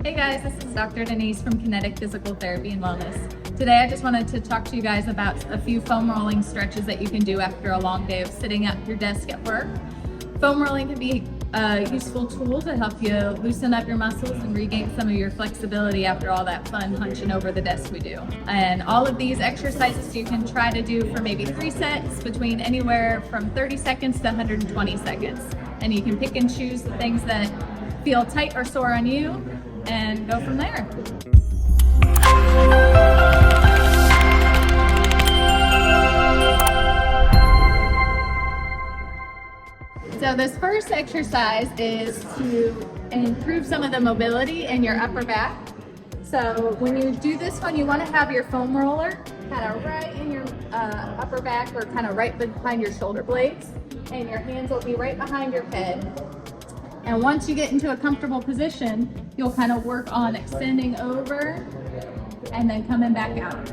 Hey guys, this is Dr. Denise from Kinetic Physical Therapy and Wellness. Today I just wanted to talk to you guys about a few foam rolling stretches that you can do after a long day of sitting at your desk at work. Foam rolling can be a useful tool to help you loosen up your muscles and regain some of your flexibility after all that fun hunching over the desk we do. And all of these exercises you can try to do for maybe 3 sets between anywhere from 30 seconds to 120 seconds. And you can pick and choose the things that feel tight or sore on you and go from there. So this first exercise is to improve some of the mobility in your upper back. So when you do this one, you want to have your foam roller kind of right in your upper back, or kind of right behind your shoulder blades, and your hands will be right behind your head. And once you get into a comfortable position, you'll kind of work on extending over and then coming back out.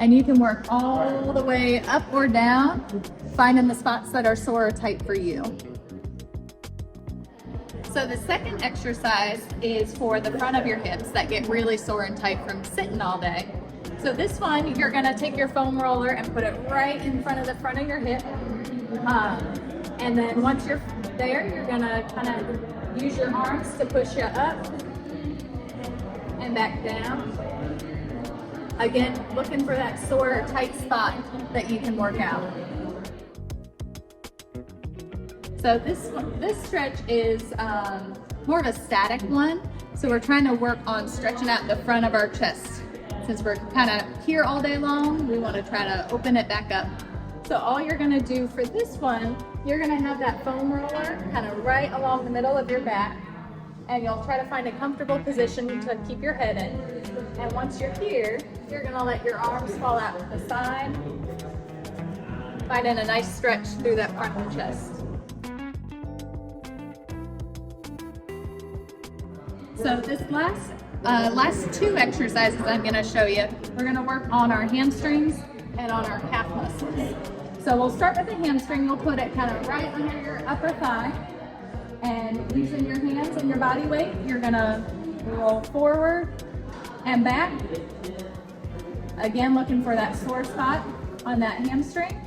And you can work all the way up or down, finding the spots that are sore or tight for you. So the second exercise is for the front of your hips that get really sore and tight from sitting all day. So this one, you're gonna take your foam roller and put it right in front of the front of your hip. And then once you're there, you're gonna kind of use your arms to push you up and back down. Again, looking for that sore or tight spot that you can work out. So this stretch is more of a static one. So we're trying to work on stretching out the front of our chest. Since we're kind of here all day long, we want to try to open it back up. So all you're going to do for this one, you're going to have that foam roller kind of right along the middle of your back, and you'll try to find a comfortable position to keep your head in. And once you're here, you're going to let your arms fall out to the side, finding a nice stretch through that front of the chest. So this last two exercises I'm going to show you, we're going to work on our hamstrings and on our calf muscles. So we'll start with the hamstring. We'll put it kind of right under your upper thigh, and using your hands and your body weight, you're going to roll forward and back. Again, looking for that sore spot on that hamstring.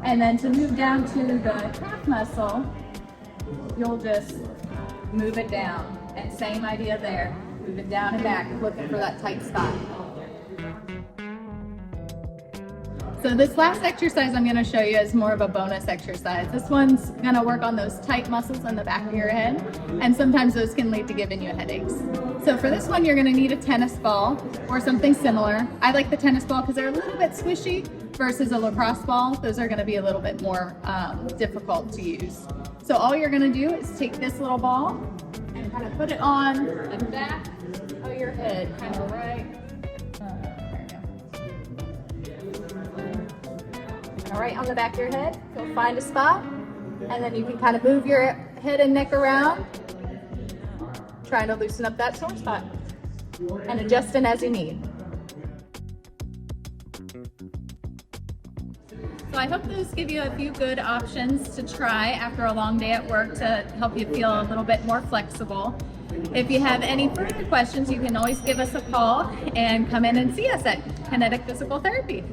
And then to move down to the calf muscle, you'll just move it down. And same idea there, move it down and back, looking for that tight spot. So this last exercise I'm going to show you is more of a bonus exercise. This one's going to work on those tight muscles on the back of your head, and sometimes those can lead to giving you headaches. So for this one, you're going to need a tennis ball or something similar. I like the tennis ball because they're a little bit squishy versus a lacrosse ball. Those are going to be a little bit more difficult to use. So all you're going to do is take this little ball and kind of put it on the back of your head, kind of right. All right, on the back of your head, you'll find a spot, and then you can kind of move your head and neck around, trying to loosen up that sore spot, and adjusting as you need. So I hope those give you a few good options to try after a long day at work to help you feel a little bit more flexible. If you have any further questions, you can always give us a call and come in and see us at Kinetic Physical Therapy.